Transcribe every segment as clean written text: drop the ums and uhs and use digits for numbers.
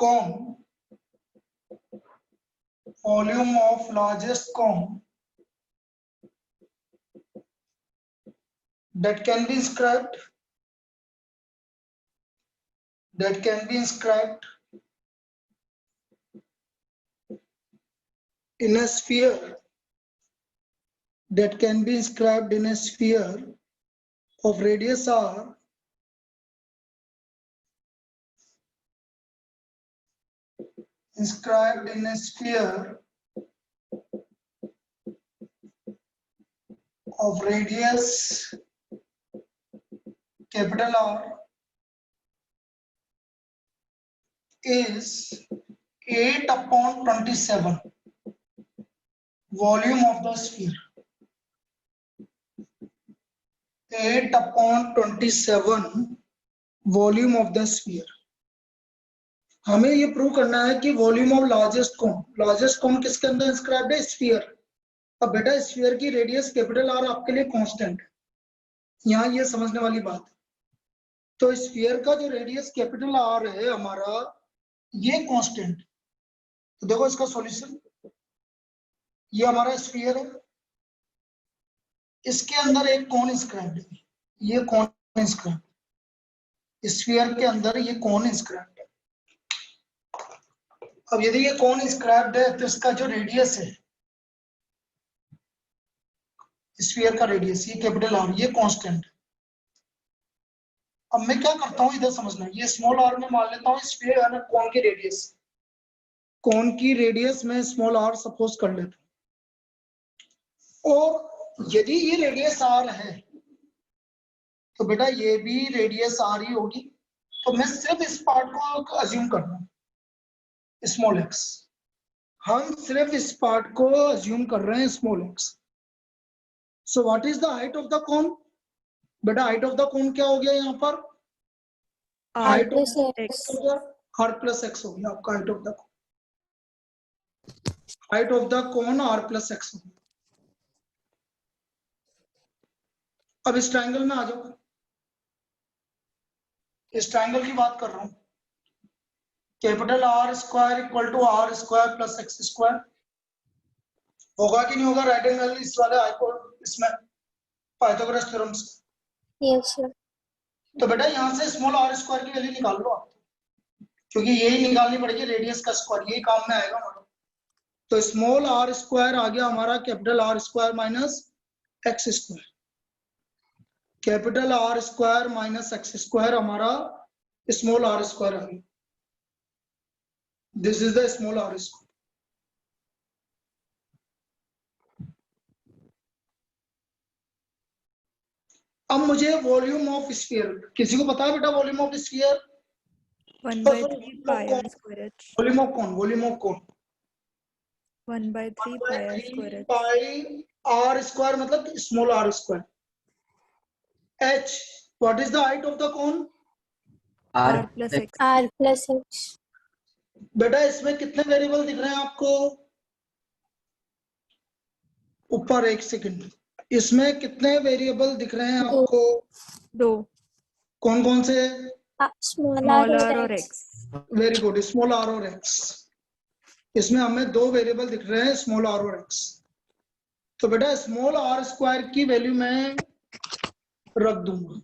cone, volume of largest cone that can be inscribed in a sphere, of radius r, inscribed in a sphere of radius capital R is 8/27 volume of the sphere. 8/27 volume of the sphere. हमें ये prove करना है कि volume of largest कौन किसके अंदर inscribed है? Sphere. अब बेटा स्फीयर की रेडियस कैपिटल आर आपके लिए कांस्टेंट है, यहाँ ये समझने वाली बात है। तो स्फीयर का जो रेडियस कैपिटल आर है हमारा, ये कांस्टेंट। तो देखो इसका सॉल्यूशन, ये हमारा स्फीयर है, इसके अंदर एक कौन इंस्क्राइब्ड है, ये कौन इंस्क्राइब्ड, स्फीयर के अंदर ये कौन इंस्क्राइब्ड है। अब यदि ये कौन इंस्क्राइब्ड है तो इसका जो रेडियस है, स्फीयर का रेडियस, ये कैपिटल आर, ये कांस्टेंट है। अब मैं क्या करता हूँ इधर समझना, ये स्मॉल आर में मान लेता हूँ स्फीयर है ना, कौन की रेडियस में स्मॉल आर सपोज कर लेता हूँ। और यदि ये रेडियस आर है तो बेटा ये भी रेडियस आर ही होगी। तो मैं सिर्फ इस पार्ट को अज्यूम कर रहा हूँ, स्मॉल एक्स। हम सिर्फ इस पार्ट को अज्यूम कर रहे हैं, small x. So what is the height of the कोन? बेटा हाइट ऑफ द कोन क्या हो गया यहाँ पर? हाइट ऑफ एक्स हो गया, आर प्लस एक्स हो गया आपका height of the cone. Height of the cone R plus x हो गया। अब इस ट्रायंगल में आ जाओ, इस ट्रायंगल की बात कर रहा हूं। Capital R square equal to R square plus x square होगा कि नहीं होगा? राइट एंगल इस वाले इसमें पाइथागोरस थ्योरम से। Yes sir. तो बेटा यहाँ से स्मॉल आर स्क्वायर की वैल्यू निकाल लो आप, क्योंकि यही निकालनी पड़ेगी, रेडियस का स्क्वायर, यही काम में आएगा हमारा। तो स्मॉल आर स्क्वायर आ गया हमारा capital R square minus x square. Capital R square minus x square हमारा स्मॉल आर स्क्वायर आ गया। This is the small r square. अब मुझे वॉल्यूम ऑफ स्फीयर, किसी को पता है बेटा volume of sphere? 1/3 pi r square h। Volume of cone 1/3 pi r square h। Pi are square मतलब small r square. h, what is the height of the cone? r plus x। R plus x. बेटा इसमें कितने variable दिख रहे हैं आपको? ऊपर एक सेकंड, इसमें कितने वेरिएबल दिख रहे हैं आपको? 2। कौन कौन से? स्मॉल r आर और x। Very good, small r और एक्स। इसमें हमें 2 वेरिएबल दिख रहे हैं, स्मॉल आर और एक्स। तो बेटा स्मॉल आर स्क्वायर की वैल्यू मैं रख दूंगा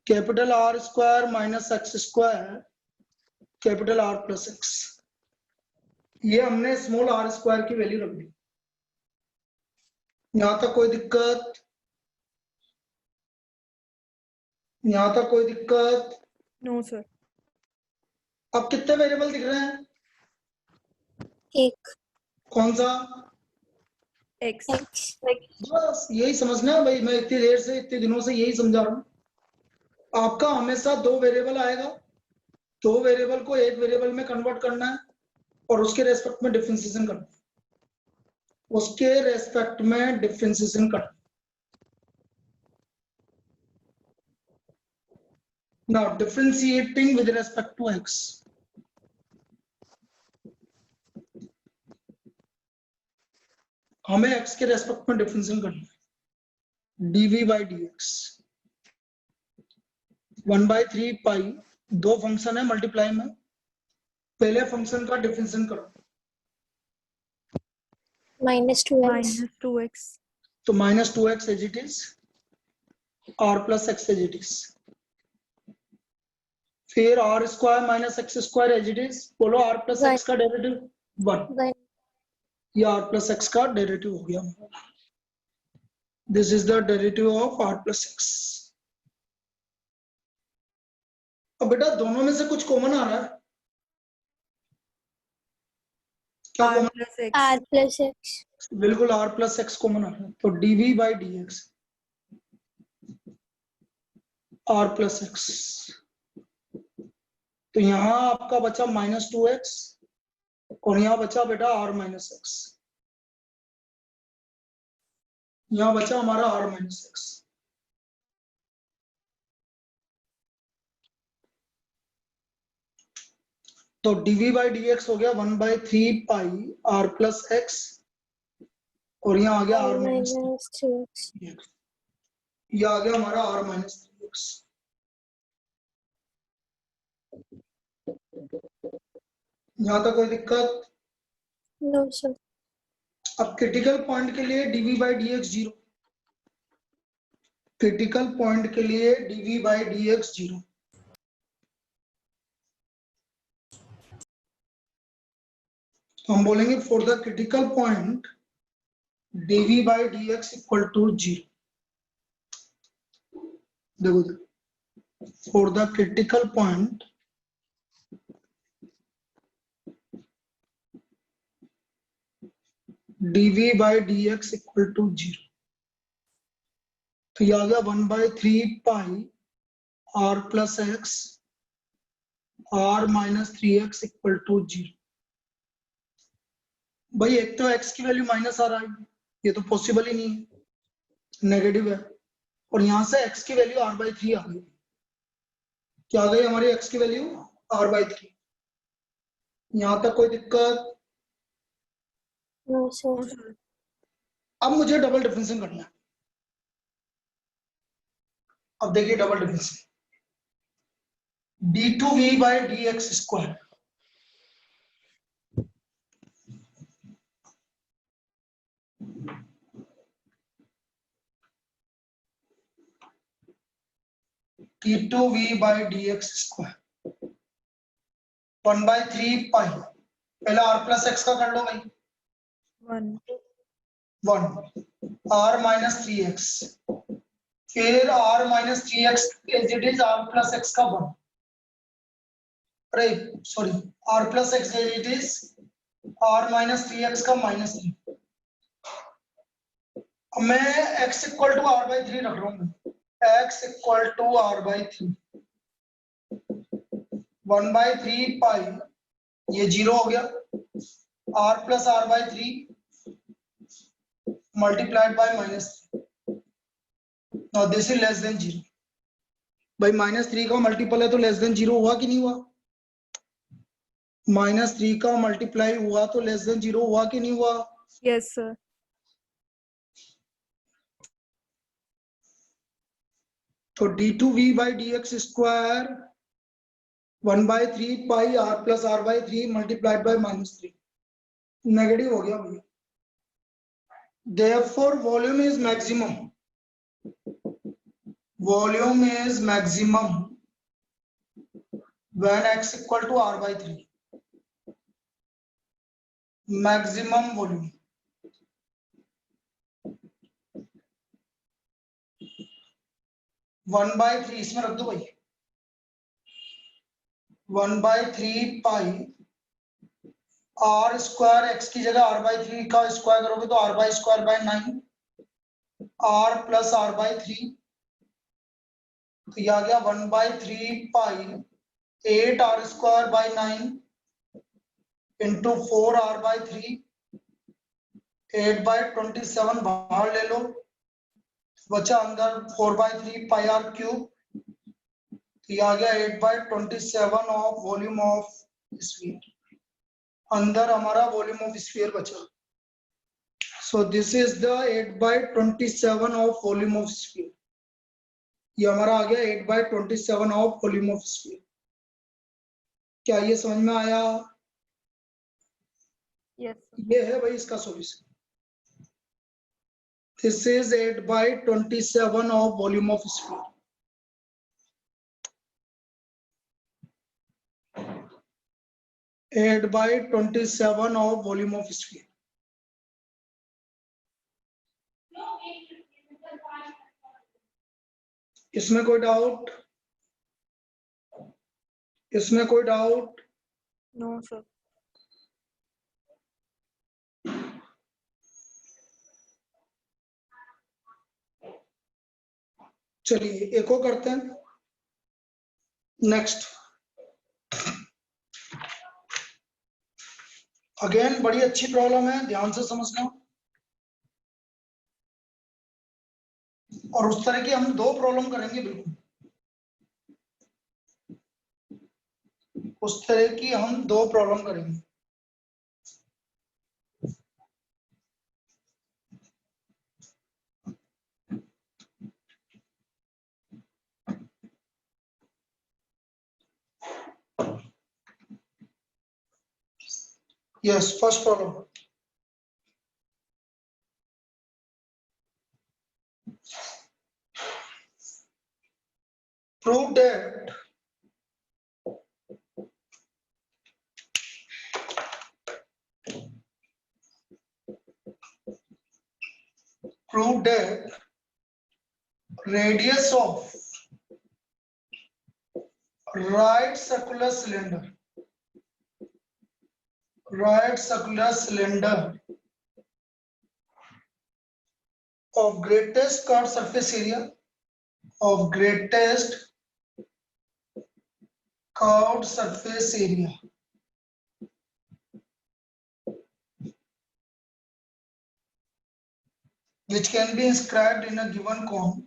capital R square minus x square capital are plus x. ये हमने स्मॉल आर स्क्वायर की वैल्यू रख दी। यहां तक कोई दिक्कत? यहां तक कोई दिक्कत? No sir. अब कितने वेरिएबल दिख रहे हैं? एक। कौन सा? x। बस यही समझना है भाई, मैं इतनी देर से इतने दिनों से यही समझा रहा हूं। आपका हमेशा 2 वेरिएबल आएगा, 2 वेरिएबल को एक वेरिएबल में कन्वर्ट करना है और उसके रेस्पेक्ट में डिफरेंशिएशन करना है, उसके रेस्पेक्ट में डिफरेंशिएशन करना। Now differentiating with respect to x. हमें x के रेस्पेक्ट में डिफरेंशिएशन करना है। dv by dx 1/3 पाई दो फंक्शन है मल्टीप्लाई में, पहले फंक्शन का डिफरेंशिएशन करो, -2x. -2x. तो -2x as it is, r plus x as it is, फिर r square minus x square as it is, बोलो r प्लस एक्स का डेरिवेटिव 1, 1. ये r प्लस एक्स का डेरिवेटिव हो गया। This is the derivative of r plus x. अब बेटा दोनों में से कुछ कॉमन आ रहा है, क्या R common? plus x. R plus x. बिल्कुल r प्लस एक्स कॉमन आ रहा है, तो dv by d x r plus x, तो यहाँ आपका बचा -2x और यहाँ बचा बेटा r माइनस एक्स, यहाँ बचा हमारा r माइनस एक्स। तो dv बाई डी एक्स हो गया 1/3 पाई r प्लस एक्स, और यहाँ आ गया r माइनस -3x. ये आ गया हमारा r माइनस 3x। यहाँ तक कोई दिक्कत? No, sir. अब क्रिटिकल पॉइंट के लिए dv by d x 0, critical point के लिए dv बाई डी एक्स 0, हम बोलेंगे for the critical point dv by d x equal to 0। देखो for the critical point dv by d x equal to 0, तो ये आ गया 1/3 pi r plus x r minus 3x equal to 0। भाई एक तो x की वैल्यू माइनस आ रहा है, ये तो पॉसिबल ही नहीं है, नेगेटिव है, और यहां से x की वैल्यू r/3 आ गई। क्या आ गई हमारी x की वैल्यू? r/3। यहां तक कोई दिक्कत? No, sir. No, sir. अब मुझे डबल डिफरेंशिएशन करना है। अब देखिए double differentiation, d2v by d x square, d2v by d x square 1/3 पाई, पहले r प्लस एक्स का कर लो भाई, 1. 1 r माइनस 3x, फिर r minus 3x as it is r plus x का 1, अरे sorry r plus x as it is r minus 3x का -3। अब मैं x इक्वल टू r/3 रख रहा हूँ, x इक्वल टू r/3, 1/3 पाई, ये 0 हो गया, r plus r/3 multiplied by -3, now this is less than 0। भाई -3 का मल्टीपल है तो लेस देन 0 हुआ कि नहीं हुआ? -3 का मल्टीप्लाई हुआ तो लेस देन 0 हुआ कि नहीं हुआ? Yes, sir. तो d2v by d x square 1/3 pi r plus r/3 multiplied by -3, negative हो गया भैया। Therefore volume is maximum, volume is maximum when x equal to r/3, maximum volume, one by three इसमें रख दो भाई, 1/3 pi r square, x की जगह r/3 का स्क्वायर करोगे तो r/2/9 r प्लस r/3, तो ये आ गया 1/3 पाई 8r square by 9 into 4r/3, 8/27 बाहर ले लो, बचा अंदर 4/3 पाई r क्यूब, तो ये आ गया 8/27 ऑफ वॉल्यूम ऑफ स्फीयर, अंदर हमारा वॉल्यूम ऑफ स्फीयर बचा। So this is the 8/27 of volume of sphere, ये हमारा आ गया 8/27 ऑफ वॉल्यूम ऑफ स्फीयर। क्या ये समझ में आया? Yes, sir. ये है भाई इसका solution. This is 8/27 of volume of sphere. 8/27 of volume of sphere. इसमें कोई डाउट? इसमें कोई डाउट? No, sir. चलिए एक और करते हैं। नेक्स्ट, अगेन बड़ी अच्छी प्रॉब्लम है, ध्यान से समझना। और उस तरह की हम 2 प्रॉब्लम करेंगे, बिल्कुल उस तरह की हम 2 प्रॉब्लम करेंगे। Yes, first problem. Prove that radius of right circular cylinder of greatest curved surface area which can be inscribed in a given cone,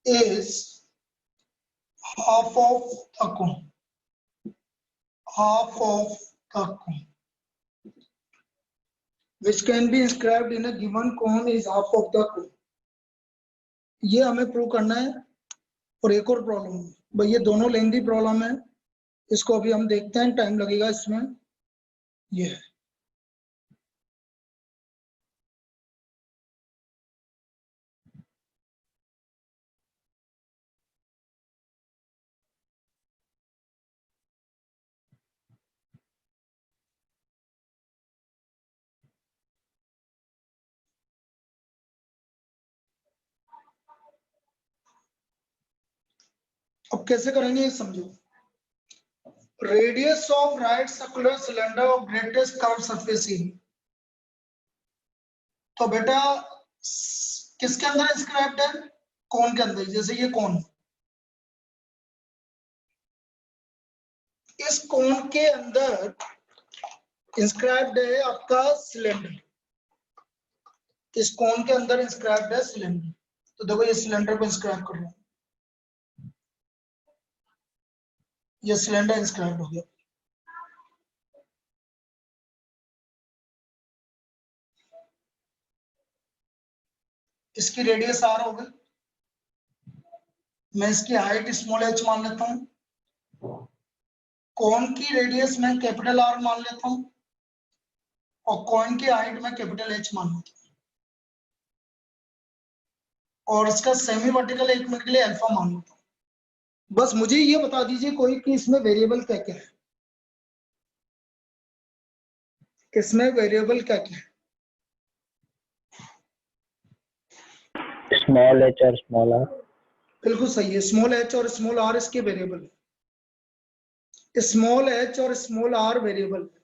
is half of the cone. Which can be inscribed in a given cone is half of the cone. ये हमें prove करना है। और एक और problem भाई, ये दोनों लेंथी प्रॉब्लम है, इसको अभी हम देखते हैं, टाइम लगेगा इसमें। ये है अब कैसे करेंगे ये समझो। Radius of right circular cylinder of greatest curve surface area, तो बेटा किसके अंदर इंस्क्राइब्ड है? कोन के अंदर। जैसे ये कोन, इस कोन के अंदर इंस्क्राइब्ड है आपका सिलेंडर। इस कोन के अंदर इंस्क्राइब्ड है सिलेंडर। तो देखो ये सिलेंडर को इंस्क्राइब कर रहा हूं, ये सिलेंडर इंस्क्राइब हो गया। इसकी रेडियस आर हो गई, मैं इसकी हाइट स्मॉल h मान लेता हूं, कोन की रेडियस मैं कैपिटल आर मान लेता हूं, और कोन की हाइट मैं कैपिटल H मान लेता हूं, और इसका सेमी वर्टिकल एक मिनट के लिए अल्फा मान लेता हूं। बस मुझे ये बता दीजिए कोई कि इसमें वेरिएबल क्या क्या है, इसमें वेरिएबल क्या क्या है? स्मॉल h और स्मॉल r। बिल्कुल सही है, स्मॉल h और स्मॉल r इसके वेरिएबल है। स्मॉल h और स्मॉल r वेरिएबल है,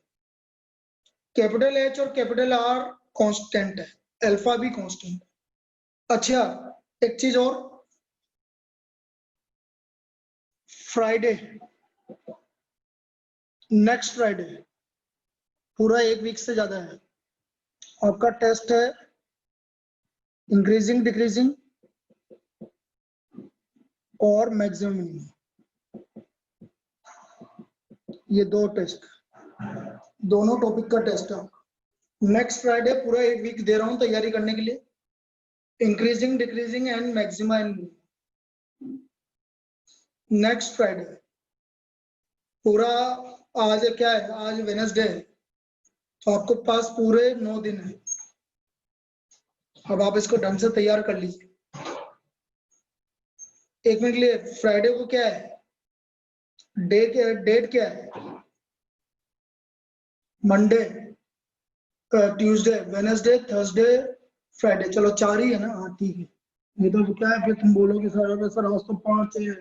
कैपिटल H और कैपिटल R कांस्टेंट है, अल्फा भी कांस्टेंट है। अच्छा एक चीज और, फ्राइडे, नेक्स्ट फ्राइडे, पूरा 1 वीक से ज्यादा है, आपका टेस्ट है इंक्रीजिंग डिक्रीजिंग और मैक्सिमम मिनिमम। ये 2 टेस्ट, दोनों टॉपिक का टेस्ट है। नेक्स्ट फ्राइडे पूरा एक वीक दे रहा हूँ तैयारी करने के लिए, increasing decreasing and maxima and next Friday पूरा। आज क्या है, आज वेडनेसडे है, तो आपको पास पूरे 9 दिन है। अब आप इसको ढंग से तैयार कर लीजिए। एक मिनट के लिए, फ्राइडे को क्या है, डेट क्या है, Monday, Tuesday, Wednesday, Thursday, Friday, चलो 4 ही है ना। हाँ ठीक है। नहीं तो क्या है, फिर तुम बोलोगे सर सर आज तो 5 है,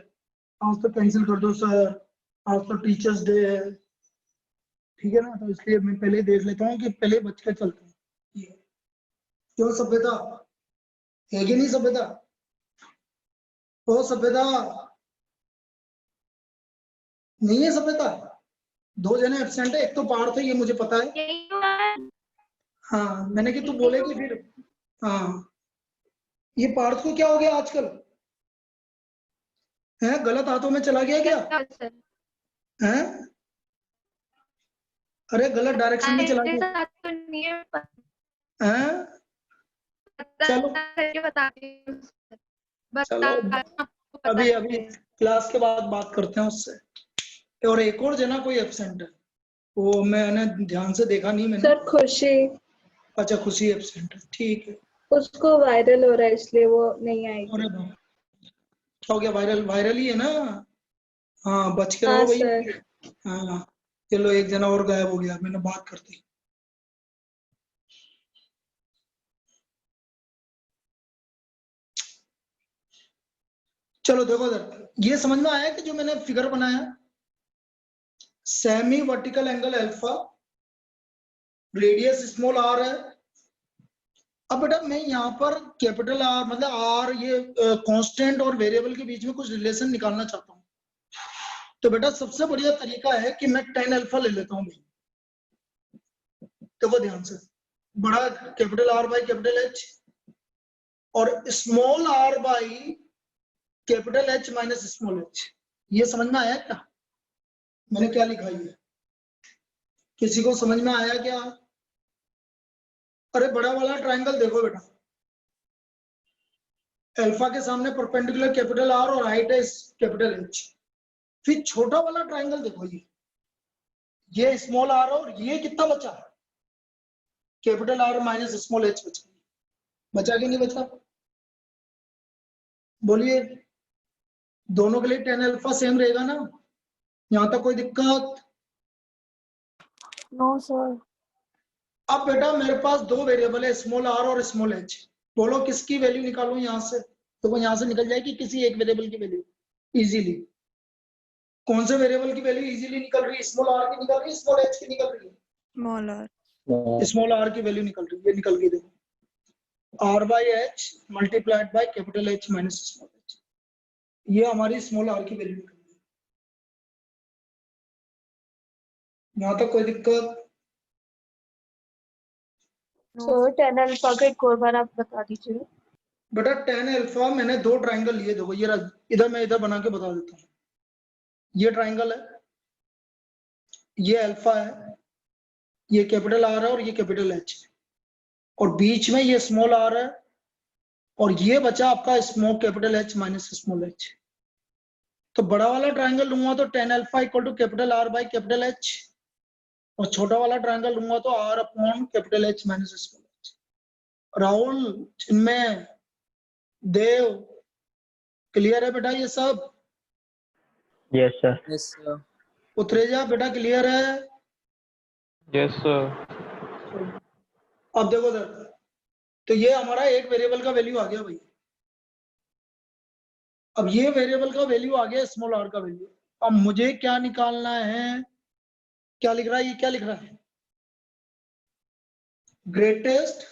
आज तो कैंसिल कर दो सर, आज तो टीचर्स डे है। ठीक है ना, तो इसलिए मैं पहले ही देख लेता हूँ कि पहले बच के चलते हैं। क्यों सभ्यता है कि नहीं सभ्यता, ओ सभ्यता नहीं है सभ्यता। 2 जने एब्सेंट है, एक तो पार्थ है, ये मुझे पता है। हाँ मैंने कि तू बोलेगी फिर। हाँ ये पार्थ को क्या हो गया आजकल, है गलत हाथों में चला गया क्या, है अरे गलत डायरेक्शन में चला गया, है चलो चलो अभी अभी क्लास के बाद बात करते हैं उससे। और एक और जना कोई एब्सेंट है, वो मैंने ध्यान से देखा नहीं मैंने। सर खुशी, अच्छा खुशी एब्सेंट है, ठीक है। उसको वायरल हो रहा है इसलिए वो नहीं आएगी। अरे बाप, क्या हो गया, वायरल वायरल ही है ना। हाँ बच के हाँ रहो भैया। सर। हाँ चलो एक जना और गायब हो गया, मैंने बात करती। चलो देखो इधर, ये समझ में आया कि जो मैंने फिगर बनाया, semi vertical angle alpha, radius small r है। अब बेटा मैं यहाँ पर कैपिटल आर मतलब आर, ये कांस्टेंट और वेरिएबल के बीच में कुछ रिलेशन निकालना चाहता हूँ। तो बेटा सबसे बढ़िया तरीका है कि मैं tan अल्फा ले लेता हूँ। देखो ध्यान से, बड़ा capital R by capital H और small r by capital H minus small h. ये समझ में आया क्या, मैंने क्या लिखा है, किसी को समझ में आया क्या। अरे बड़ा वाला ट्रायंगल देखो बेटा, अल्फा के सामने परपेंडिकुलर कैपिटल आर और हाइट है कैपिटल एच। फिर छोटा वाला ट्रायंगल देखो, ये स्मॉल आर और ये कितना बचा, capital R minus small H बचा। बचा कि नहीं बचा, बोलिए। दोनों के लिए tan अल्फा सेम रहेगा ना, यहां तक कोई दिक्कत। No, sir. अब बेटा मेरे पास 2 वेरिएबल है, स्मॉल आर और स्मॉल एच। बोलो किसकी वैल्यू निकालूं यहां से, तो वो यहां से निकल जाएगी किसी एक वेरिएबल की वैल्यू इजीली। कौन से वेरिएबल की वैल्यू इजीली निकल रही है, स्मॉल आर की निकल रही है, स्मॉल एच की निकल रही है, स्मॉल आर की वैल्यू निकल रही है। ये निकल गई देखो, r by h multiplied by capital H minus small h. ये हमारी स्मॉल आर की वैल्यू निकल गई। यहां तक कोई दिक्कत। सर tan अल्फा का एक और बार आप बता दीजिए। बेटा tan अल्फा मैंने 2 ट्रायंगल लिए, देखो ये इधर मैं इधर बना के बता देता हूँ। ये ट्रायंगल है, ये अल्फा है, ये कैपिटल आर है और ये कैपिटल एच है, और बीच में ये स्मॉल आर है, और ये बचा आपका small capital H minus small h. तो बड़ा वाला ट्रायंगल लूंगा तो tan alpha equal to capital R by capital H, और छोटा वाला ट्रायंगल लूंगा तो r upon capital H minus small h. Rahul, Chinmay, Dev, clear है बेटा ये सब। Yes, sir. Yes, sir. उत्तरेजा बेटा क्लियर है। Yes, sir. अब देखो सर, तो ये हमारा एक वेरिएबल का वैल्यू आ गया भाई। अब ये वेरिएबल का वैल्यू आ गया स्मॉल आर का वैल्यू। अब मुझे क्या निकालना है, क्या लिख रहा है, ये क्या लिख रहा है, ग्रेटेस्ट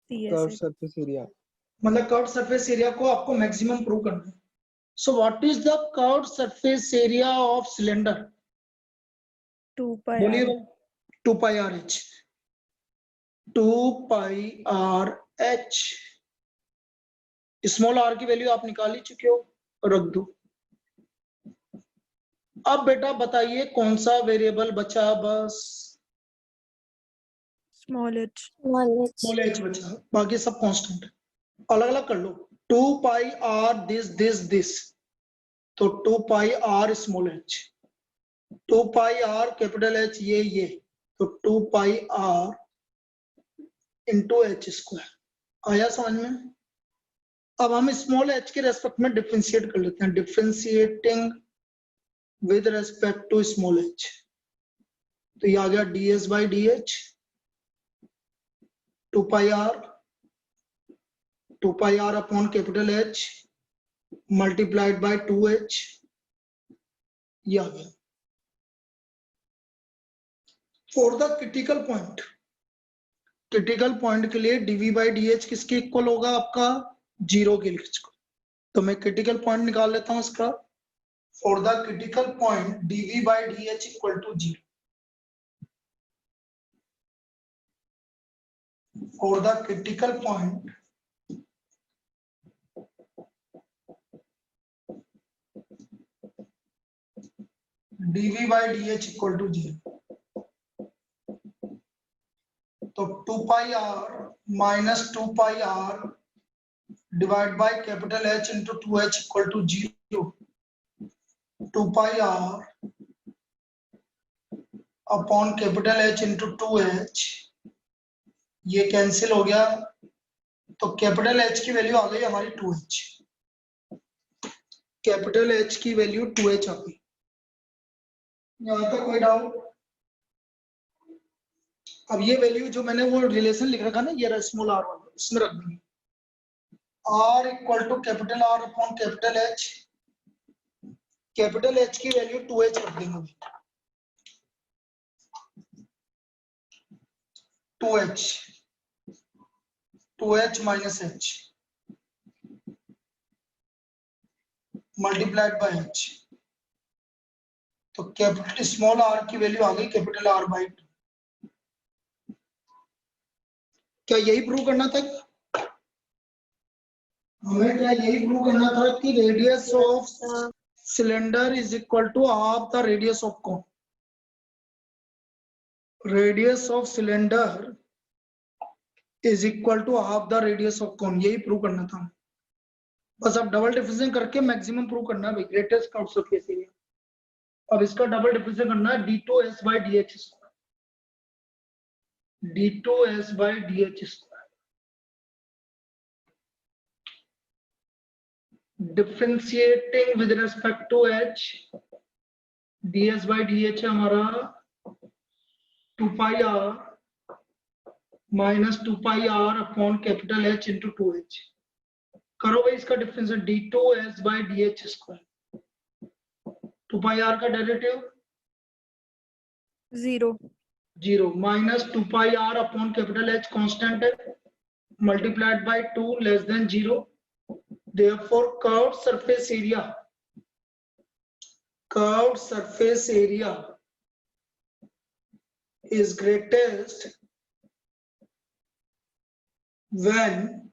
Curved surface area. मतलब कर्व सरफेस एरिया को आपको मैक्सिमम प्रूव करना है। So what is the curve surface area of cylinder, 2 pi बोलिए r. 2 pi are h, 2 pi are h. Small r की वैल्यू आप निकाल ही चुके हो, रख दो। अब बेटा बताइए कौन सा वेरिएबल बचा, बस स्मॉल एच स्मॉल एच बचा, बाकी सब कांस्टेंट है। अलग अलग कर लो, 2 पाई आर दिस, तो 2 pi r small h, 2 pi r capital H ये, तो 2 pi r into h square. आया समझ में? अब हम स्मॉल एच के रेस्पेक्ट में डिफरेंशिएट कर लेते हैं, differentiating with respect to small h, तो ये आ गया ds by D H, 2 pi are upon capital H multiplied by 2h, ये आ गया। फॉर द क्रिटिकल पॉइंट के लिए dv बाई डी एच किसके इक्वल होगा? आपका 0 के लिए। तो मैं क्रिटिकल पॉइंट निकाल लेता हूं इसका। For the critical point dv by D H equal to 0। For the critical point dv by D H equal to 0, तो 2 pi R minus 2 pi R divide by capital H into 2h equal to 0, 2 pi are upon capital H into 2h, ये cancel हो गया, तो capital H की value आ गई हमारी 2h, capital H की वैल्यू 2h आ गई। यहाँ तक कोई डाउट? अब ये वैल्यू जो मैंने वो रिलेशन लिख रखा ना, ये स्मॉल r वाला, इसमें रख देंगे r equal to capital R upon capital H, capital H की वैल्यू 2h रख देंगे, 2h minus h multiplied by h, तो कैपिटल स्मॉल r की वैल्यू आ गई कैपिटल R बाई 2। क्या यही प्रूव करना था? हमें क्या यही प्रूव करना था कि radius of cylinder is equal to half the radius of cone? Radius of cylinder is equal to half the radius of cone, यही प्रूव करना था। बस अब डबल डिफरेंशिएशन करके मैक्सिमम प्रूव करना है भाई, ग्रेटेस्ट कर्व सरफेस एरिया। अब इसका डबल डिफरेंशिएशन करना है d2s by D H square, d2s by D H square. Differentiating with respect to h, ds by D H है हमारा 2 pi r minus 2 pi r upon capital H into 2h। करो भाई इसका difference, d2s by D H square, 2 pi r का derivative 0 minus 2 pi r upon capital H constant है, multiplied by 2 less than 0, therefore curved surface area is greatest when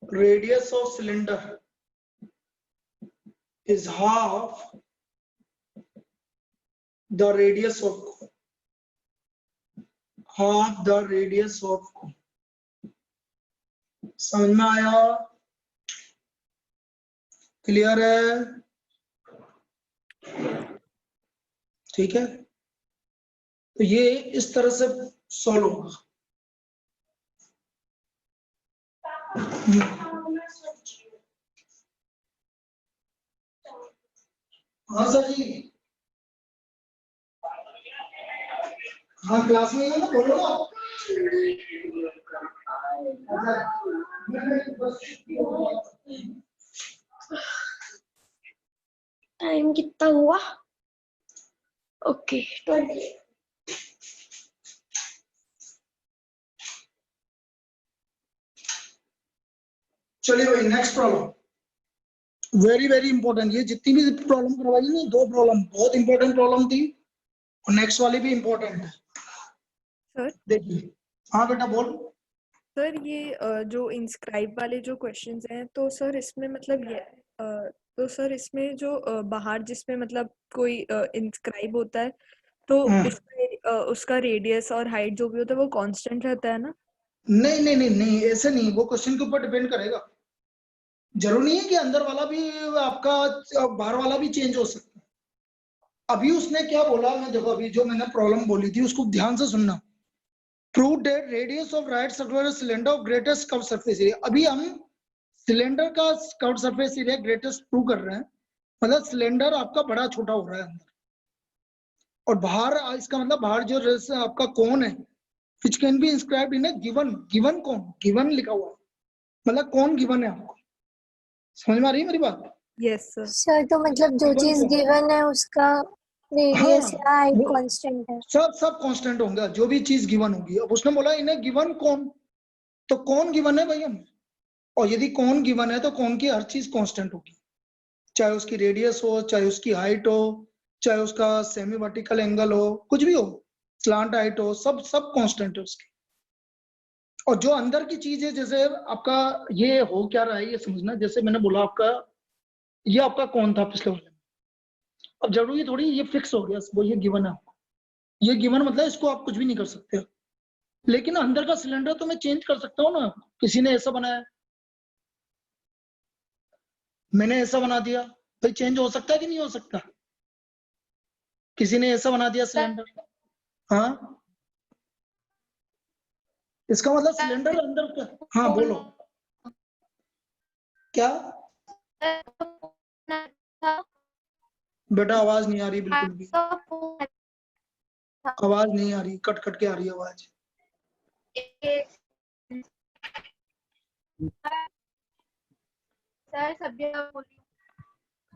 radius of cylinder is half the radius of cone, half the radius of cone। समझ में आया? Clear है? ठीक है, तो ये इस तरह से सॉल्व होगा। हाँ सर जी, हाँ क्लास में ना बोलो ना। टाइम कितना हुआ? ओके 20। चलिए भाई next problem, very very important. ये जितनी भी प्रॉब्लम करवाई ना, 2 प्रॉब्लम बहुत इंपॉर्टेंट प्रॉब्लम थी, और नेक्स्ट वाली भी इंपॉर्टेंट है। सर देखिए, हाँ बेटा बोल। सर ये जो इंस्क्राइब वाले जो क्वेश्चंस हैं, तो सर इसमें मतलब ये तो सर इसमें जो बाहर जिसमें मतलब कोई इंस्क्राइब होता है, तो उसका उसका रेडियस और हाइट जो भी होता है वो कांस्टेंट रहता है ना? नहीं नहीं नहीं नहीं, ऐसे नहीं, वो क्वेश्चन के ऊपर डिपेंड करेगा। जरूरी नहीं है कि अंदर वाला भी आपका बाहर वाला भी चेंज हो सकता है। अभी उसने क्या बोला, मैं देखो अभी जो मैंने प्रॉब्लम बोली थी उसको ध्यान से सुनना। Prove that radius of right circular cylinder of greatest curve surface area. अभी हम सिलेंडर का curve surface area greatest prove कर रहे हैं, मतलब सिलेंडर आपका बड़ा छोटा हो रहा है अंदर, और बाहर इसका मतलब बाहर जो आपका कोन है which can be inscribed in a given कौन, गिवन लिखा हुआ है, मतलब कौन गिवन है आपको, समझ में आ रही है मेरी बात? Yes sir. सर तो मतलब जो Given चीज कौन? गिवन है उसका रेडियस हाँ, या हाइट वो कांस्टेंट है। सब कांस्टेंट होंगे, जो भी चीज गिवन होगी। अब उसने बोला इन्हें गिवन कौन, तो कौन गिवन है भाई हमें, और यदि कौन गिवन है तो कौन की हर चीज कांस्टेंट होगी, चाहे उसकी रेडियस हो, चाहे उसकी हाइट हो, चाहे उसका सेमी वर्टिकल एंगल हो, कुछ भी हो, स्लांट हाइट हो, सब कांस्टेंट है उसकी। और जो अंदर की चीज है, जैसे आपका ये हो क्या रहा है ये समझना। जैसे मैंने बोला आपका ये आपका कौन था पिछले वाले में, अब जरूरी थोड़ी ये फिक्स हो गया, वो ये गिवन है आपको, ये गिवन मतलब इसको आप कुछ भी नहीं कर सकते। लेकिन अंदर का सिलेंडर तो मैं चेंज कर सकता हूँ ना, किसी ने ऐसा बनाया, मैंने ऐसा बना दिया, भाई चेंज हो सकता है कि नहीं हो सकता? किसी ने ऐसा बना दिया सिलेंडर, हाँ, इसका मतलब सिलेंडर अंदर का, हाँ बोलो क्या बेटा, आवाज नहीं आ रही बिल्कुल भी, आवाज नहीं आ रही, कट कट के आ रही है आवाज।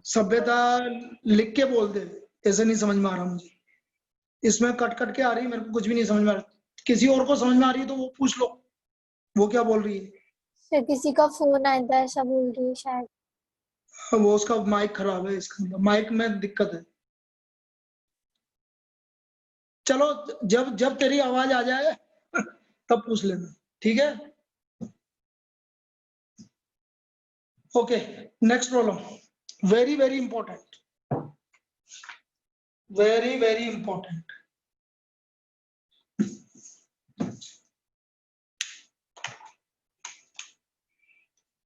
सभ्यता लिख के बोल दे, ऐसे नहीं समझ में आ रहा मुझे, इसमें कट कट के आ रही है, मेरे को कुछ भी नहीं समझ में आ रहा। किसी और को समझ में आ रही है तो वो पूछ लो, वो क्या बोल रही है। सर किसी का फोन आया था ऐसा बोल रही है शायद। वो उसका माइक खराब है, इसका मतलब माइक में दिक्कत है। चलो जब जब तेरी आवाज आ जाए तब पूछ लेना, ठीक है? Okay, next problem, very very important, very very important.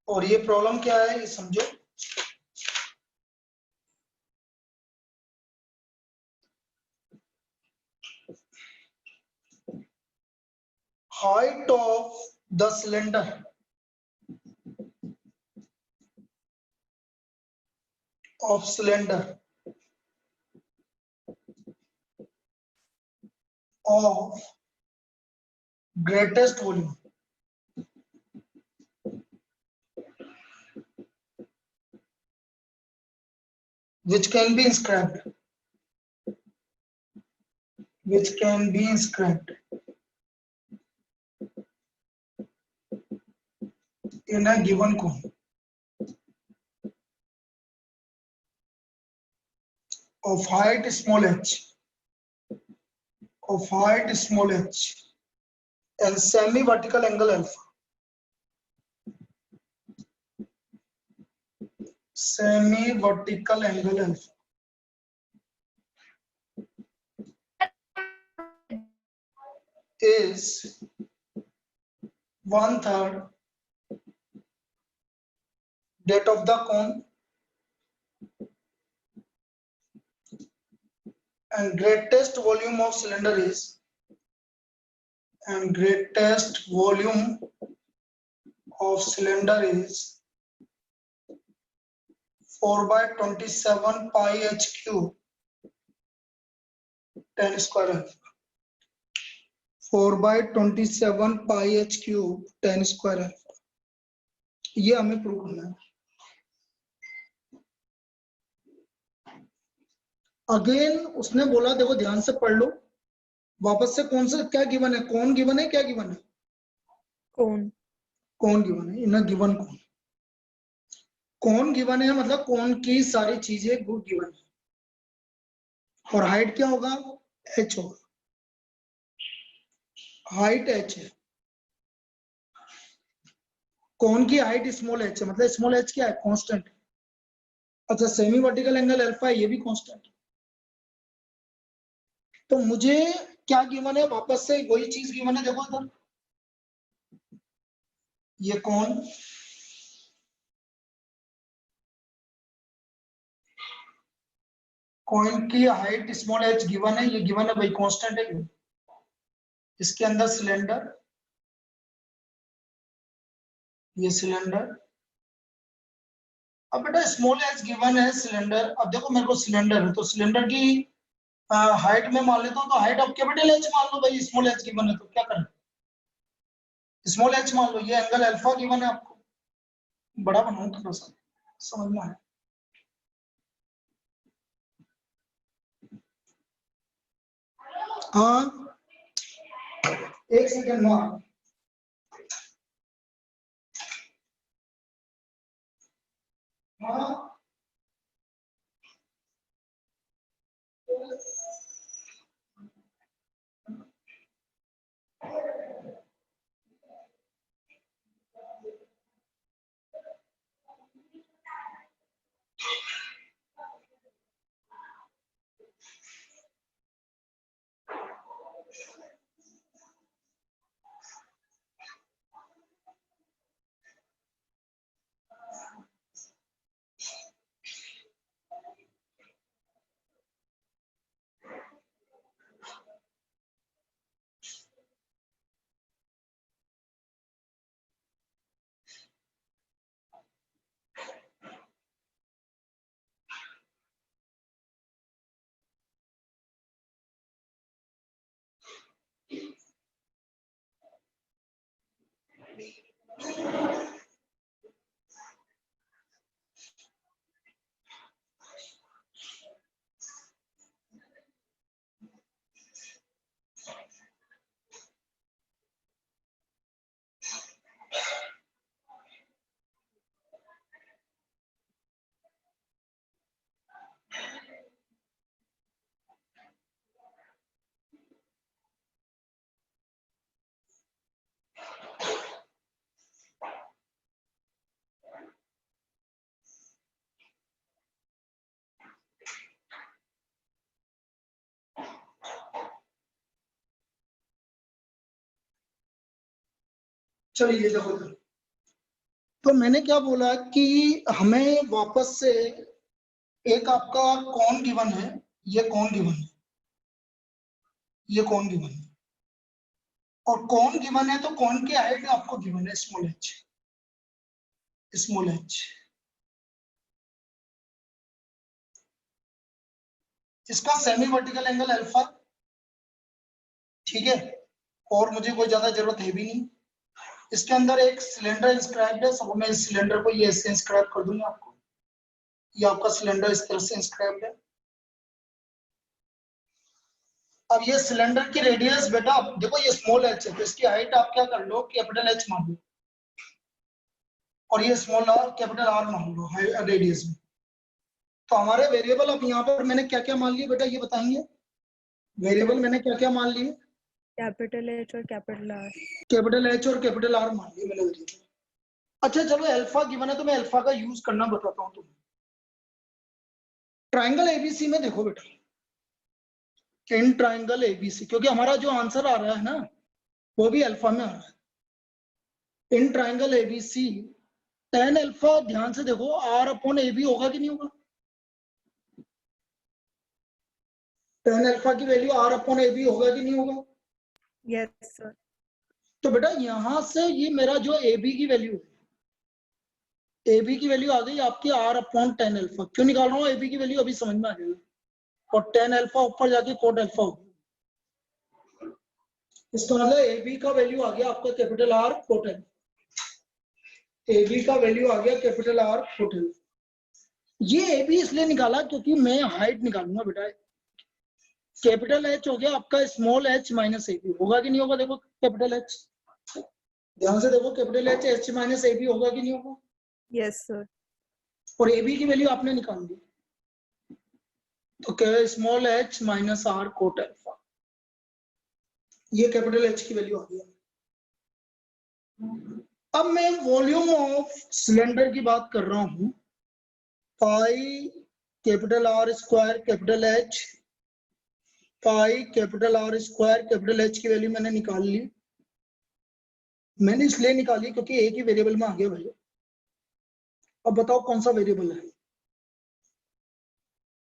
और ये प्रॉब्लम क्या है ये समझो। Height of the cylinder of greatest volume which can be inscribed in a given cone of height small h and semi vertical angle alpha, is 1/3 that of the cone and greatest volume of cylinder is 4/27 pi h cube 10 square alpha, 4/27 pi h cube 10 square alpha। ये हमें prove करना है। Again उसने बोला, देखो ध्यान से पढ़ लो वापस से, कौन सा क्या गिवन है, कौन गिवन है, क्या गिवन है, कौन गिवन है, इन गिवन कौन गिवन है, मतलब कौन की सारी चीजें गुड गिवन है, और हाइट क्या होगा, h होगा, हाइट h है, कौन की हाइट स्मॉल h है, मतलब स्मॉल h क्या है, कांस्टेंट। अच्छा, सेमी वर्टिकल एंगल अल्फा है, ये भी कांस्टेंट। तो मुझे क्या गिवन है, वापस से वही चीज गिवन है, देखो इधर ये कौन, कॉइन की हाइट स्मॉल h गिवन है, ये गिवन है भाई, कांस्टेंट है ये। इसके अंदर सिलेंडर, ये सिलेंडर। अब बेटा स्मॉल h गिवन है सिलेंडर, अब देखो मेरे को सिलेंडर है तो सिलेंडर की हाइट में मान लेता हूँ, तो हाइट अब कैपिटल H मान लो भाई, स्मॉल h गिवन है तो क्या करें, स्मॉल h मान लो, ये एंगल अल्फा गिवन है, आपको बड़ा बनाऊं थोड़ा सा समझना है। हाँ एक सेकंड वहां, हाँ चलिए देखो इधर, तो मैंने क्या बोला कि हमें वापस से एक आपका कौन गिवन है, ये कौन गिवन है, ये कौन गिवन है, और कौन गिवन है तो कौन की हाइट आपको गिवन है स्मॉल h, स्मॉल h। इसका सेमी वर्टिकल एंगल अल्फा, ठीक है, और मुझे कोई ज्यादा जरूरत है भी नहीं। इसके अंदर एक सिलेंडर इंस्क्राइब्ड है, सब मैं इस सिलेंडर को ये ऐसे इंस्क्राइब कर दूंगा आपको, ये आपका सिलेंडर इस तरह से इंस्क्राइब्ड है। अब ये सिलेंडर की रेडियस बेटा देखो ये स्मॉल h है, तो इसकी हाइट आप क्या कर लो, कैपिटल H मान लो, और ये स्मॉल r कैपिटल R मान लो रेडियस में। तो हमारे वेरिएबल अब यहाँ पर मैंने क्या क्या मान लिए बेटा, ये बताएंगे, वेरिएबल मैंने क्या क्या मान लिए, कैपिटल H और कैपिटल R। कैपिटल H और कैपिटल R मान लिए मैंने वेरिएबल। अच्छा चलो अल्फा गिवन है तो मैं अल्फा का यूज करना बताता हूँ तुम्हें। ट्राइंगल एबीसी में देखो बेटा, इन ट्राइंगल एबीसी, क्योंकि हमारा जो आंसर आ रहा है ना वो भी अल्फा में आ रहा है। In triangle ABC tan alpha, ध्यान से देखो r अपॉन ए बी होगा कि नहीं होगा, tan अल्फा की value r upon A B होगा कि नहीं होगा। Yes sir. तो बेटा यहां से ये मेरा जो ए बी की वैल्यू है, ए बी की वैल्यू आ गई आपकी r अपॉन tan अल्फा। क्यों निकाल रहा हूँ ए बी की वैल्यू, अभी समझ में आ जाएगा। और tan अल्फा ऊपर जाके cot अल्फा होगा, इसका मतलब ए बी का वैल्यू आ गया आपका capital R cot alpha, A B का वैल्यू आ गया कैपिटल R cot अल्फा। ये ए बी इसलिए निकाला क्योंकि मैं हाइट निकालूंगा बेटा, कैपिटल H हो गया आपका small h minus A B, होगा कि नहीं होगा, देखो कैपिटल H, ध्यान से देखो capital H h minus A B होगा कि नहीं होगा। Yes sir. और ए बी की वैल्यू आपने निकाल दी, तो क्या small h minus R cot alpha, ये कैपिटल H की वैल्यू आ गई। अब मैं वॉल्यूम ऑफ सिलेंडर की बात कर रहा हूं, pi capital R square capital H pi capital R square capital H की वैल्यू मैंने निकाल ली। मैंने इसलिए निकाली क्योंकि एक ही वेरिएबल में आ गया भाई। अब बताओ कौन सा वेरिएबल है?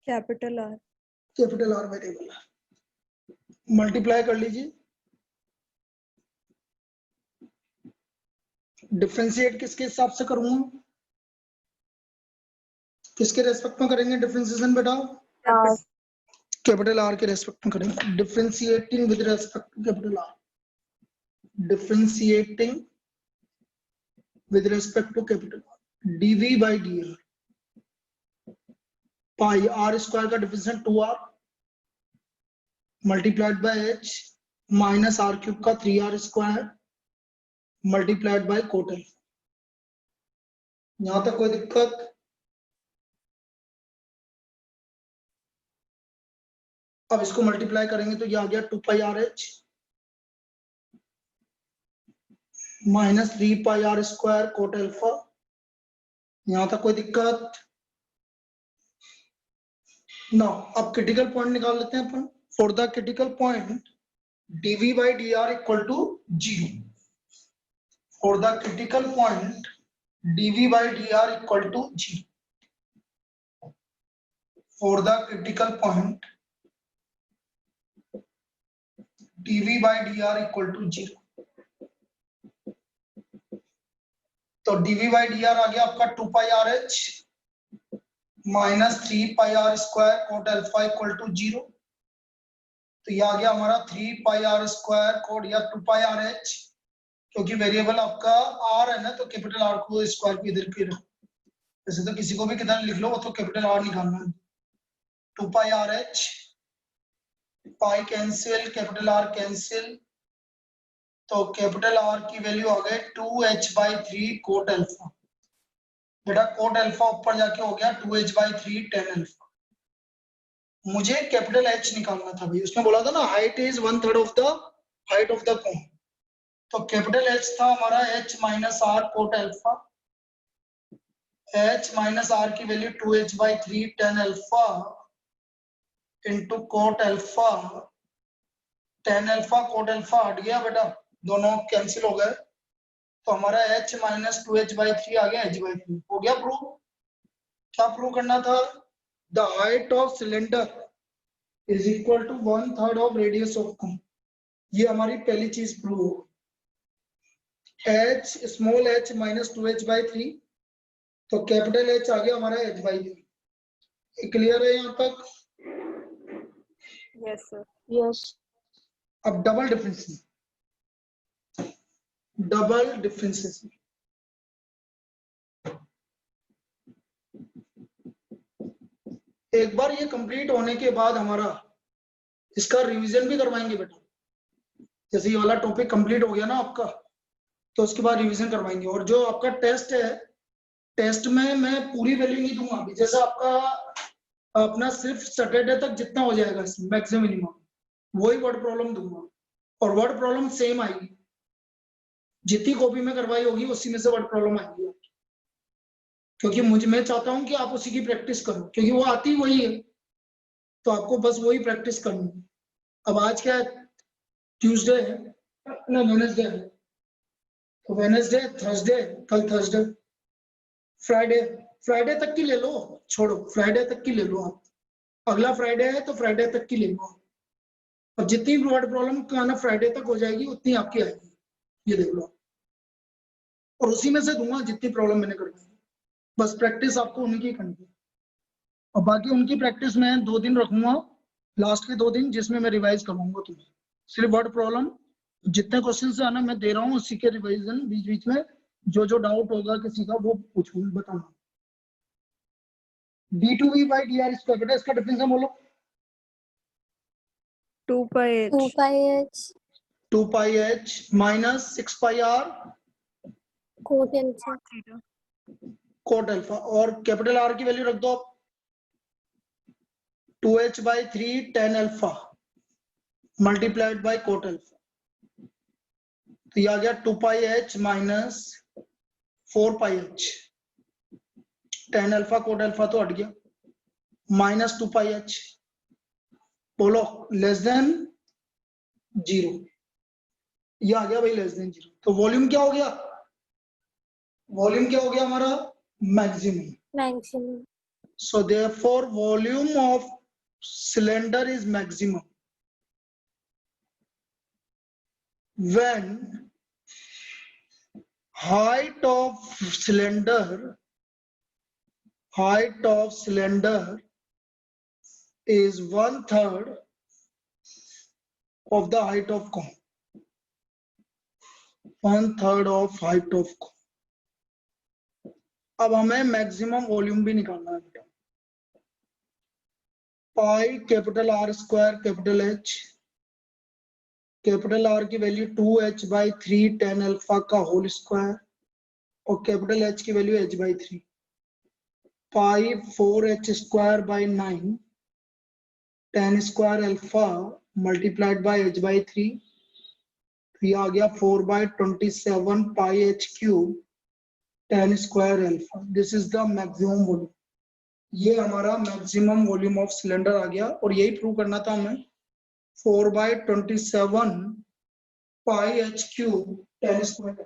Capital R. Capital R variable है। मल्टीप्लाई कर लीजिए। डिफरेंशिएट किसके हिसाब से करूंगा? किसके रेस्पेक्ट में करेंगे डिफरेंशिएशन बेटा? कैपिटल आर के रेस्पेक्ट में करेंगे। Differentiating with respect to capital R. Differentiating with respect to capital R. DV by D R pi are square का differentiation 2r multiplied by h minus R cube का 3r square multiplied by cot alpha. यहां तक कोई दिक्कत? अब इसको multiply करेंगे तो ये आ गया 2 pi are H minus 3 pi are square cot alpha. यहां तक कोई दिक्कत? ना। अब क्रिटिकल पॉइंट निकाल लेते हैं अपन। For the critical point dv by dr equal to 0। For the critical point dv by dr equal to 0। For the critical point dv by dr equal to 0। तो dv by dr आ गया आपका 2 pi are H minus 3 pi are square cot alpha equal to 0। तो ये आ गया हमारा 3 pi are square coat या 2 पाई आर एच, क्योंकि वेरिएबल आपका आर है ना, तो कैपिटल आर को स्क्वायर की इधर की रखो। वैसे तो किसी को भी किधर लिख लो, वो तो कैपिटल आर निकालना है। 2 pi are H, pi cancel, capital R cancel, तो कैपिटल आर की वैल्यू आ गई 2h/3 कोट अल्फा। बेटा कोट अल्फा ऊपर जाके हो गया 2h/3 tan अल्फा। मुझे कैपिटल एच निकालना था भाई। उसमें बोला था ना height is 1/3 of the height of the cone. तो कैपिटल एच था हमारा h minus R cot alpha. h minus R की value 2h/3 tan alpha into coat alpha. tan alpha coat alpha हट गया बेटा, दोनों कैंसिल हो गए। तो हमारा h माइनस 2h/3 आ गया h/3। हो गया प्रूव। क्या प्रूव करना था? The height of cylinder is equal to 1/3 of radius of cone. ये हमारी पहली चीज प्रूव हो। h small h minus 2h/3, तो कैपिटल H आ गया हमारा h/3। क्लियर है यहाँ तक? Yes sir. Yes. अब डबल डिफरेंशिएशन। डबल डिफरेंशिएशन एक बार ये कंप्लीट होने के बाद हमारा इसका रिवीजन भी करवाएंगे बेटा। जैसे ये वाला टॉपिक कंप्लीट हो गया ना आपका, तो उसके बाद रिवीजन करवाएंगे। और जो आपका टेस्ट है, टेस्ट में मैं पूरी वैल्यू नहीं दूंगा अभी। जैसे आपका अपना सिर्फ सैटरडे तक जितना हो जाएगा इसमें मैक्सिमम मिनिमम, वही वर्ड प्रॉब्लम दूंगा। और वर्ड प्रॉब्लम सेम आएगी, जितनी कॉपी में करवाई होगी उसी में से वर्ड प्रॉब्लम आएगी। क्योंकि मैं चाहता हूं कि आप उसी की प्रैक्टिस करो, क्योंकि वो आती वही है, तो आपको बस वही प्रैक्टिस करनी है। अब आज क्या है? ट्यूसडे है ना, वेडनेसडे है। तो वेडनेसडे, थर्सडे, कल थर्सडे, फ्राइडे तक की ले लो। छोड़ो, फ्राइडे तक की ले लो आप। अगला फ्राइडे है तो फ्राइडे तक की ले लो। और जितनी वर्ड प्रॉब्लम का ना फ्राइडे तक हो जाएगी उतनी आपकी आएगी, ये देख लो। और उसी में से दूंगा जितनी प्रॉब्लम मैंने करवाई। बस प्रैक्टिस आपको उनकी करनी है। और बाकी उनकी प्रैक्टिस मैं 2 दिन रखूंगा, लास्ट के 2 दिन, जिसमें मैं रिवाइज करवाऊंगा तुम्हें। सिर्फ वर्ड प्रॉब्लम जितने क्वेश्चन से आना मैं दे रहा हूँ, उसी के रिवाइजन बीच बीच में जो जो डाउट होगा किसी का वो पूछूंगा, बताऊंगा। d2v/dr², बेटा इसका डिफरेंस बोलो। 2 पाई h 2 pi h 2 पाई h माइनस 6 पाई r cot alpha. Theta. Coat alpha. और कैपिटल R की वैल्यू रख दो आप 2h/3 tan alpha multiplied by coat alpha. तो ये आ गया 2 पाई h माइनस 4 पाई h। tan alpha coat alpha तो हट गया, माइनस 2 पाई h। बोलो लेस देन 0, ये आ गया भाई लेस देन 0। तो वॉल्यूम क्या हो गया, वॉल्यूम क्या हो गया हमारा, maximum. Maximum. So therefore volume of cylinder is maximum when height of cylinder is 1/3 of the height of cone, 1/3 of height of cone। अब हमें मैक्सिमम वॉल्यूम भी निकालना है बेटा। Pi capital R square capital H, capital R की value 2h/3 tan alpha का whole square और capital H की value h/3, pi 4h square by 9 tan square alpha multiplied by h/3, तो ये आ गया 4/27 पाई h cube tan square alpha. This is the maximum volume. ये हमारा मैक्सिमम वॉल्यूम ऑफ सिलेंडर आ गया और यही प्रूव करना था हमें। 4/27 पाई h cube tan square,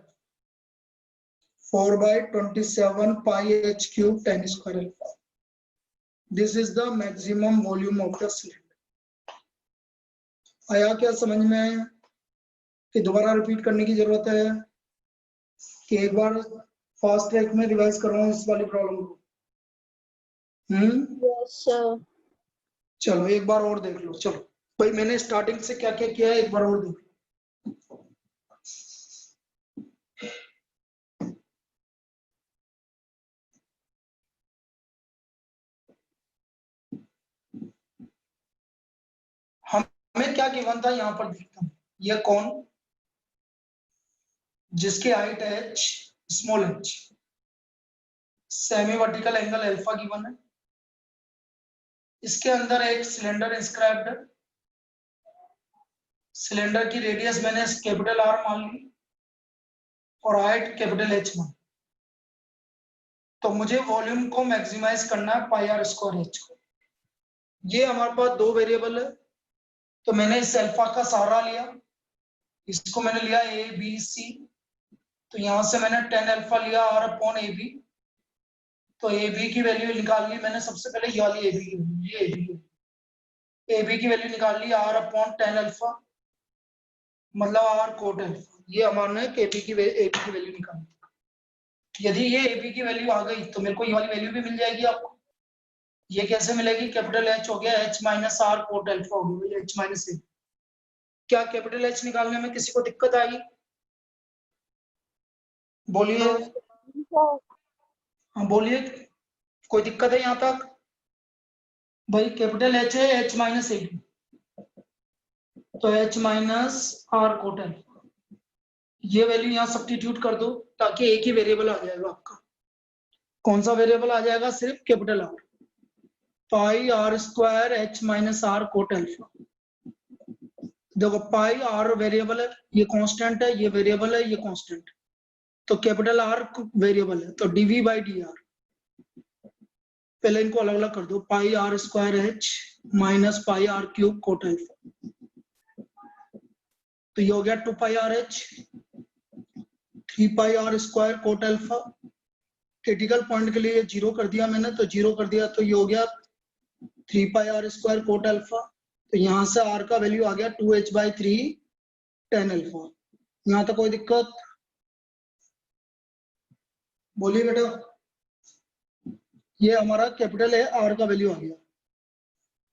4/27 pi h cube tan square alpha. This is the maximum volume of the cylinder. आया क्या समझ में कि दोबारा रिपीट करने की जरूरत है कि एक बार फास्ट ट्रैक में रिवाइज कर रहा हूँ इस वाली प्रॉब्लम को? Yes, sir. चलो एक बार और देख लो। चलो भाई मैंने स्टार्टिंग से क्या क्या किया है एक बार और देख लो। हमें क्या गिवन था यहाँ पर देखता हूँ, ये कौन जिसकी हाइट है h, small h, semi vertical angle alpha given है, इसके अंदर एक सिलेंडर इंस्क्राइब्ड है, सिलेंडर की रेडियस मैंने कैपिटल R मान ली और हाइट कैपिटल H मान। तो मुझे वॉल्यूम को मैक्सिमाइज करना है पाई R स्क्वायर H को। ये हमारे पास दो वेरिएबल है, तो मैंने इस अल्फा का सहारा लिया, इसको मैंने लिया A B C, तो यहां से मैंने tan अल्फा लिया R/AB, तो AB की वैल्यू निकाल ली मैंने। सबसे पहले ये वाली AB की वैल्यू, ये AB की वैल्यू निकाल ली R/tan अल्फा, मतलब R कोट अल्फा। ये हमारे AB की वैल्यू निकाली। यदि ये AB की वैल्यू आ गई तो मेरे को ये वाली वैल्यू भी मिल जाएगी आपको। ये कैसे मिलेगी, कैपिटल H हो गया H minus R coat alpha हो गया H माइनस A। क्या कैपिटल H निकालने में किसी को दिक्कत आई? बोलिए, हाँ बोलिए, कोई दिक्कत है यहाँ तक? भाई कैपिटल H है H माइनस A, तो H minus R coat alpha, ये वैल्यू यहाँ सब्स्टिट्यूट कर दो ताकि एक ही वेरिएबल आ जाएगा आपका। कौन सा वेरिएबल आ जाएगा? सिर्फ कैपिटल R, पाई R square H minus R coat alpha. देखो पाई R वेरिएबल है, ये कांस्टेंट है, ये वेरिएबल है, ये कांस्टेंट है, तो कैपिटल R वेरिएबल है, तो dV/dr। पहले इनको अलग अलग कर दो, पाई R square H minus pi R cube coat alpha, तो ये हो गया 2 पाई RH, 3 पाई R square cot alpha. Critical point के लिए ये 0 कर दिया मैंने, तो 0 कर दिया, तो ये हो गया 3 पाई R स्क्वायर कोट अल्फा। तो यहाँ से R का वैल्यू आ गया 2h/3 tan अल्फा। यहाँ तक कोई दिक्कत? बोलिए बेटा। ये हमारा कैपिटल है R का वैल्यू आ गया,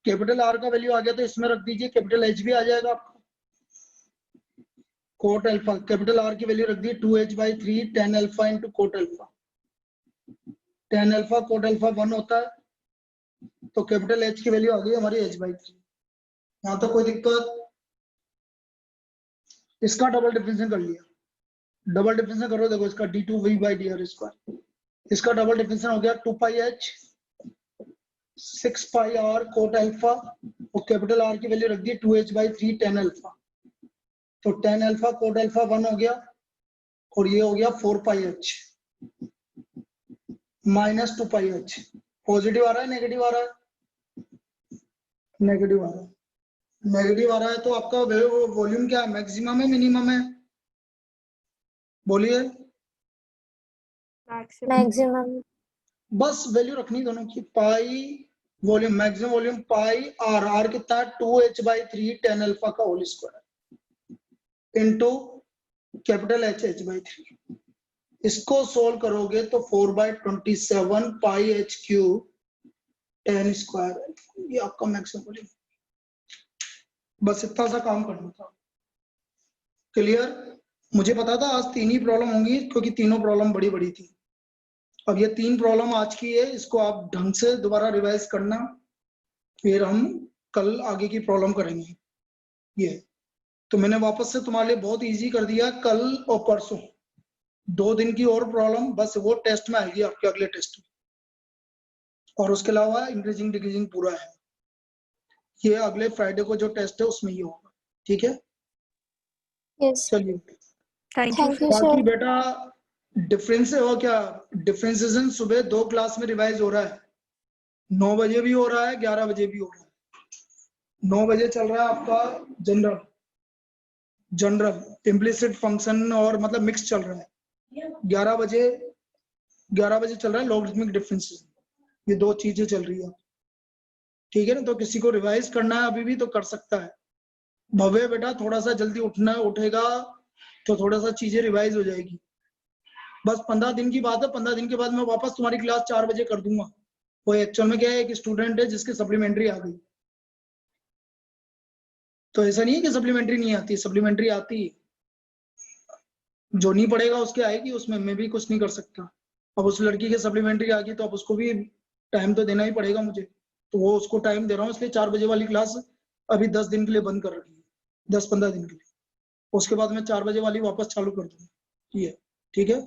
कैपिटल R का वैल्यू आ गया, तो इसमें रख दीजिए कैपिटल H भी आ जाएगा आपका कोट अल्फा। कैपिटल R की वैल्यू रख दी 2h/3 tan alpha into coat alpha. tan alpha coat alpha 1 होता है, तो कैपिटल H की वैल्यू आ गई हमारी h/3। यहाँ तो कोई दिक्कत? इसका डबल डिफरेंशियल कर लिया, डबल डिफरेंशियल करो, देखो इसका d2v/dr स्क्वायर, इसका डबल डिफरेंशियल हो गया 2 पाई h 6 पाई R कोट अल्फा, और कैपिटल R की वैल्यू रख दी 2h/3 tan अल्फा, तो tan अल्फा कोट अल्फा 1 हो गया, और ये हो गया 4 पाई h माइनस 2 पाई h। पॉजिटिव आ रहा है नेगेटिव आ रहा है? नेगेटिव आ रहा है। नेगेटिव आ रहा है तो आपका वॉल्यूम क्या है, मैक्सिमम है मिनिमम है? बोलिए। मैक्सिमम। बस वैल्यू रखनी दोनों की, pi volume, maximum volume pi R, R कितना है 2h/3 tan अल्फा का whole square into capital H/3। इसको सोल्व करोगे तो 4/27 पाई h³ tan स्क्वायर, ये आपका मैक्सिमम वॉल्यूम। बस इतना सा काम करना था। क्लियर? मुझे पता था आज 3 ही प्रॉब्लम होंगी क्योंकि तीनों प्रॉब्लम बड़ी बड़ी थी। अब ये 3 प्रॉब्लम आज की है, इसको आप ढंग से दोबारा रिवाइज करना, फिर हम कल आगे की प्रॉब्लम करेंगे। ये तो मैंने वापस से तुम्हारे लिए बहुत इजी कर दिया। कल और परसों 2 दिन की और प्रॉब्लम, बस वो टेस्ट में आएगी आपके अगले टेस्ट में, और उसके अलावा इंक्रीजिंग डिक्रीजिंग पूरा है। ये अगले फ्राइडे को जो टेस्ट है उसमें ये होगा। ठीक है, यस। चलिए। थैंक यू थैंक यू बाकी सर। बेटा डिफरेंस हो क्या, डिफरेंसेशन सुबह 2 क्लास में रिवाइज हो रहा है, 9 बजे भी हो रहा है, 11 बजे भी हो रहा है। 9 बजे चल रहा है आपका जनरल इम्प्लिसिट फंक्शन और मतलब मिक्स चल रहा है। 11 बजे चल रहा है लॉगरिथमिक डिफरेंसेस। ये 2 चीजें चल रही है। ठीक है ना, तो किसी को रिवाइज करना है अभी भी तो कर सकता है। भव्य बेटा थोड़ा सा जल्दी उठेगा तो थोड़ा सा चीजें रिवाइज हो जाएगी। बस 15 दिन की बात है, 15 दिन के बाद मैं वापस तुम्हारी क्लास 4 बजे कर दूंगा। वो एक्चुअल में क्या है, एक स्टूडेंट है जिसकी सप्लीमेंट्री आ गई, तो ऐसा नहीं है कि सप्लीमेंट्री नहीं आती, सप्लीमेंट्री आती है। जो नहीं पढ़ेगा उसके आएगी, उसमें मैं भी कुछ नहीं कर सकता। अब उस लड़की के सप्लीमेंट्री आ गई तो अब उसको भी टाइम तो देना ही पड़ेगा मुझे, तो वो उसको टाइम दे रहा हूँ। इसलिए 4 बजे वाली क्लास अभी 10 दिन के लिए बंद कर रखी है, 10-15 दिन के लिए। उसके बाद मैं 4 बजे वाली वापस चालू कर दूंगा। ये ठीक है।